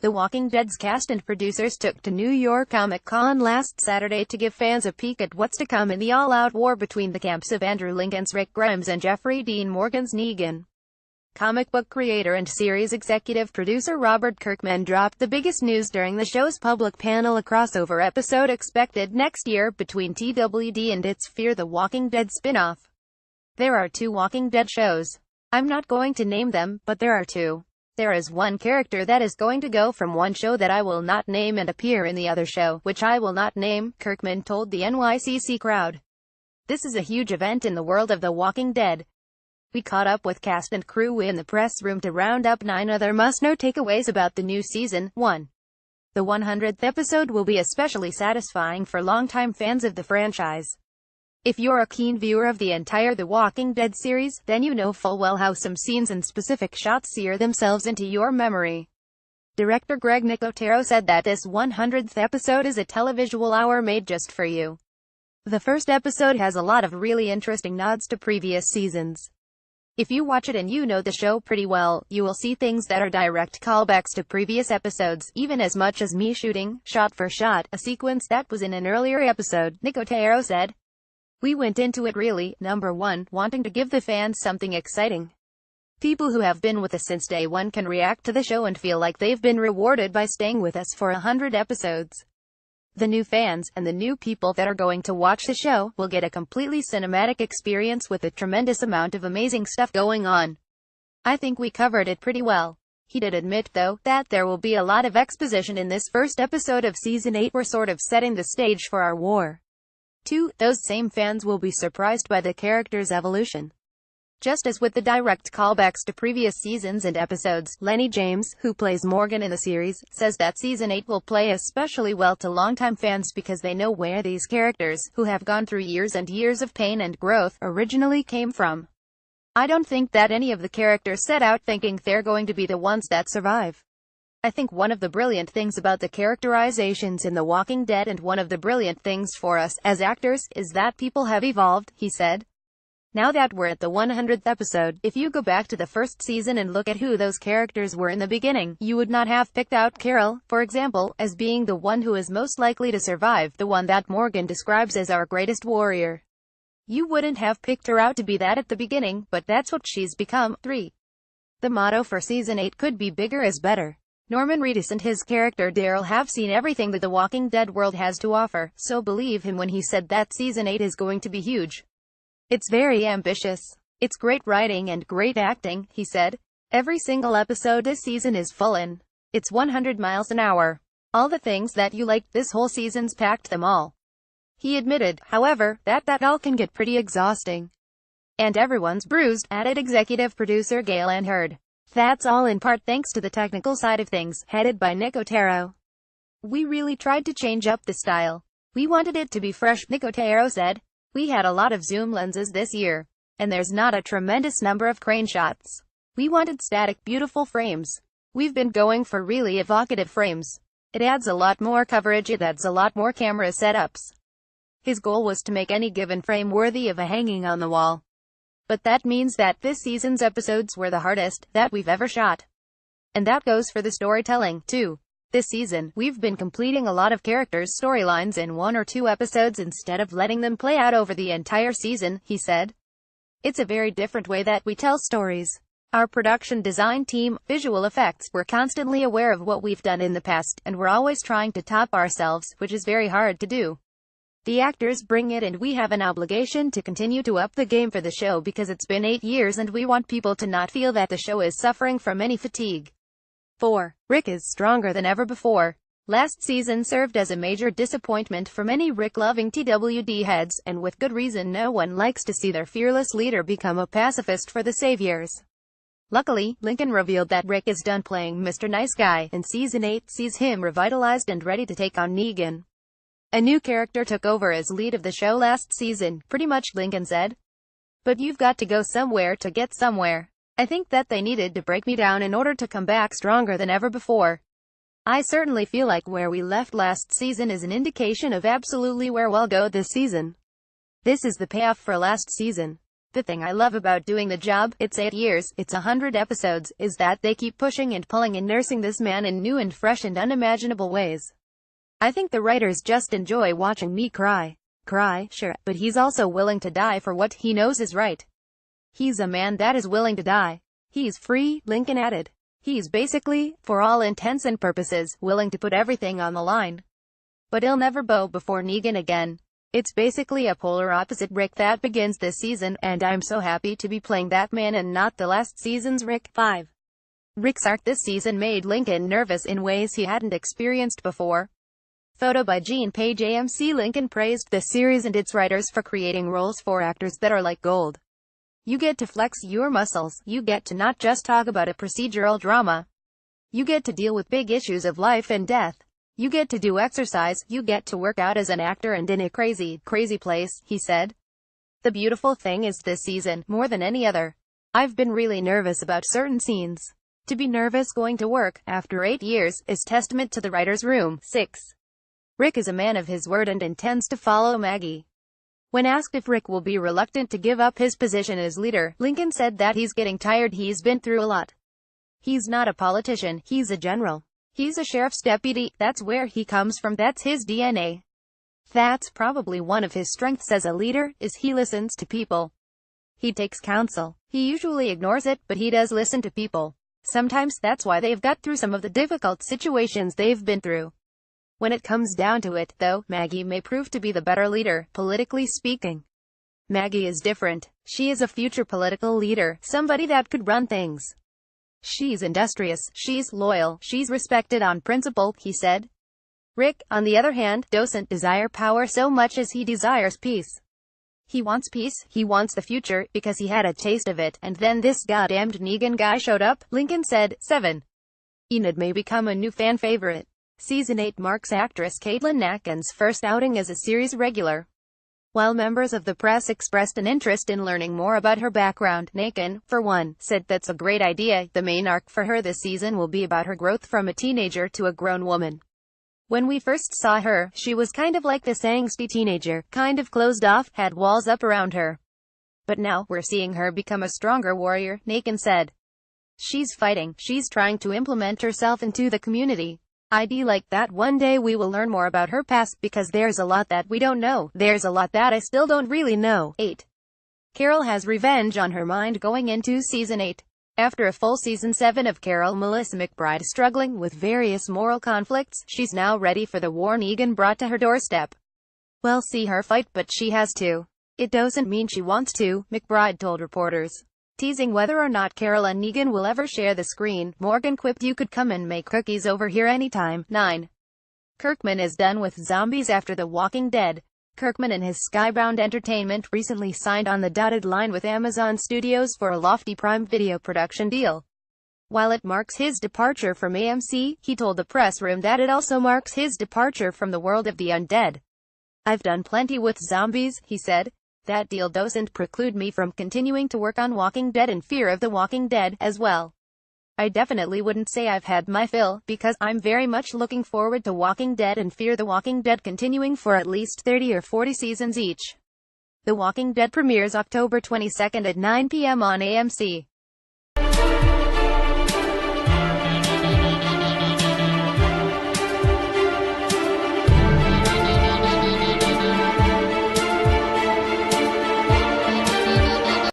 The Walking Dead's cast and producers took to New York Comic Con last Saturday to give fans a peek at what's to come in the all-out war between the camps of Andrew Lincoln's Rick Grimes and Jeffrey Dean Morgan's Negan. Comic book creator and series executive producer Robert Kirkman dropped the biggest news during the show's public panel, a crossover episode expected next year between TWD and its Fear the Walking Dead spin-off. There are 2 Walking Dead shows. I'm not going to name them, but there are 2. There is one character that is going to go from one show that I will not name and appear in the other show, which I will not name, Kirkman told the NYCC crowd. This is a huge event in the world of The Walking Dead. We caught up with cast and crew in the press room to round up 9 other must-know takeaways about the new season. 1. The 100th episode will be especially satisfying for longtime fans of the franchise. If you're a keen viewer of the entire The Walking Dead series, then you know full well how some scenes and specific shots sear themselves into your memory. Director Greg Nicotero said that this 100th episode is a televisual hour made just for you. The first episode has a lot of really interesting nods to previous seasons. If you watch it and you know the show pretty well, you will see things that are direct callbacks to previous episodes, even as much as me shooting, shot for shot, a sequence that was in an earlier episode, Nicotero said. We went into it really, number 1, wanting to give the fans something exciting. People who have been with us since day 1 can react to the show and feel like they've been rewarded by staying with us for 100 episodes. The new fans, and the new people that are going to watch the show, will get a completely cinematic experience with a tremendous amount of amazing stuff going on. I think we covered it pretty well. He did admit, though, that there will be a lot of exposition in this first episode of Season 8. We're sort of setting the stage for our war. 2. Those same fans will be surprised by the character's evolution. Just as with the direct callbacks to previous seasons and episodes, Lenny James, who plays Morgan in the series, says that Season 8 will play especially well to longtime fans because they know where these characters, who have gone through years and years of pain and growth, originally came from. I don't think that any of the characters set out thinking they're going to be the ones that survive. I think one of the brilliant things about the characterizations in The Walking Dead, and one of the brilliant things for us, as actors, is that people have evolved, he said. Now that we're at the 100th episode, if you go back to the first season and look at who those characters were in the beginning, you would not have picked out Carol, for example, as being the one who is most likely to survive, the one that Morgan describes as our greatest warrior. You wouldn't have picked her out to be that at the beginning, but that's what she's become. 3. The motto for Season 8 could be bigger is better. Norman Reedus and his character Daryl have seen everything that the Walking Dead world has to offer, so believe him when he said that Season 8 is going to be huge. It's very ambitious. It's great writing and great acting, he said. Every single episode this season is full in. It's 100 miles an hour. All the things that you liked this whole season's packed them all. He admitted, however, that all can get pretty exhausting. And everyone's bruised, added executive producer Gale Ann Hurd. That's all in part thanks to the technical side of things, headed by Nicotero. We really tried to change up the style. We wanted it to be fresh, Nicotero said. We had a lot of zoom lenses this year, and there's not a tremendous number of crane shots. We wanted static, beautiful frames. We've been going for really evocative frames. It adds a lot more coverage, it adds a lot more camera setups. His goal was to make any given frame worthy of a hanging on the wall. But that means that this season's episodes were the hardest that we've ever shot. And that goes for the storytelling, too. This season, we've been completing a lot of characters' storylines in 1 or 2 episodes instead of letting them play out over the entire season, he said. It's a very different way that we tell stories. Our production design team, visual effects, we're constantly aware of what we've done in the past, and we're always trying to top ourselves, which is very hard to do. The actors bring it, and we have an obligation to continue to up the game for the show because it's been 8 years and we want people to not feel that the show is suffering from any fatigue. 4. Rick is stronger than ever before. Last season served as a major disappointment for many Rick-loving TWD heads, and with good reason. No one likes to see their fearless leader become a pacifist for the saviors. Luckily, Lincoln revealed that Rick is done playing Mr. Nice Guy, and Season 8 sees him revitalized and ready to take on Negan. A new character took over as lead of the show last season, pretty much, Lincoln said. But you've got to go somewhere to get somewhere. I think that they needed to break me down in order to come back stronger than ever before. I certainly feel like where we left last season is an indication of absolutely where we'll go this season. This is the payoff for last season. The thing I love about doing the job, it's 8 years, it's 100 episodes, is that they keep pushing and pulling and nursing this man in new and fresh and unimaginable ways. I think the writers just enjoy watching me cry. Cry, sure, but he's also willing to die for what he knows is right. He's a man that is willing to die. He's free, Lincoln added. He's basically, for all intents and purposes, willing to put everything on the line. But he'll never bow before Negan again. It's basically a polar opposite Rick that begins this season, and I'm so happy to be playing that man and not the last season's Rick. 5. Rick's arc this season made Lincoln nervous in ways he hadn't experienced before. Photo by Gene Page. AMC. Lincoln praised this series and its writers for creating roles for actors that are like gold. You get to flex your muscles, you get to not just talk about a procedural drama. You get to deal with big issues of life and death. You get to do exercise, you get to work out as an actor and in a crazy, crazy place, he said. The beautiful thing is this season, more than any other, I've been really nervous about certain scenes. To be nervous going to work, after 8 years, is testament to the writer's room. 6. Rick is a man of his word and intends to follow Maggie. When asked if Rick will be reluctant to give up his position as leader, Lincoln said that he's getting tired. He's been through a lot. He's not a politician, he's a general. He's a sheriff's deputy, that's where he comes from, that's his DNA. That's probably one of his strengths as a leader, is he listens to people. He takes counsel. He usually ignores it, but he does listen to people. Sometimes that's why they've got through some of the difficult situations they've been through. When it comes down to it, though, Maggie may prove to be the better leader, politically speaking. Maggie is different. She is a future political leader, somebody that could run things. She's industrious, she's loyal, she's respected on principle, he said. Rick, on the other hand, doesn't desire power so much as he desires peace. He wants peace, he wants the future, because he had a taste of it, and then this goddamned Negan guy showed up, Lincoln said. 7. Enid may become a new fan favorite. Season 8 marks actress Caitlin Atkins' first outing as a series regular. While members of the press expressed an interest in learning more about her background, Atkins, for one, said that's a great idea. The main arc for her this season will be about her growth from a teenager to a grown woman. When we first saw her, she was kind of like this angsty teenager, kind of closed off, had walls up around her. But now, we're seeing her become a stronger warrior, Atkins said. She's fighting, she's trying to implement herself into the community. I'd like that one day we will learn more about her past, because there's a lot that we don't know, there's a lot that I still don't really know. 8. Carol has revenge on her mind going into Season 8. After a full Season 7 of Carol Melissa McBride struggling with various moral conflicts, she's now ready for the war Negan brought to her doorstep. We'll see her fight, but she has to. It doesn't mean she wants to, McBride told reporters. Teasing whether or not Carol and Negan will ever share the screen, Morgan quipped, "You could come and make cookies over here anytime." 9. Kirkman is done with zombies after The Walking Dead. Kirkman and his Skybound Entertainment recently signed on the dotted line with Amazon Studios for a lofty Prime Video production deal. While it marks his departure from AMC, he told the press room that it also marks his departure from the world of the undead. "I've done plenty with zombies," he said. "That deal doesn't preclude me from continuing to work on Walking Dead and Fear of the Walking Dead, as well. I definitely wouldn't say I've had my fill, because I'm very much looking forward to Walking Dead and Fear the Walking Dead continuing for at least 30 or 40 seasons each." The Walking Dead premieres October 22 at 9 p.m. on AMC.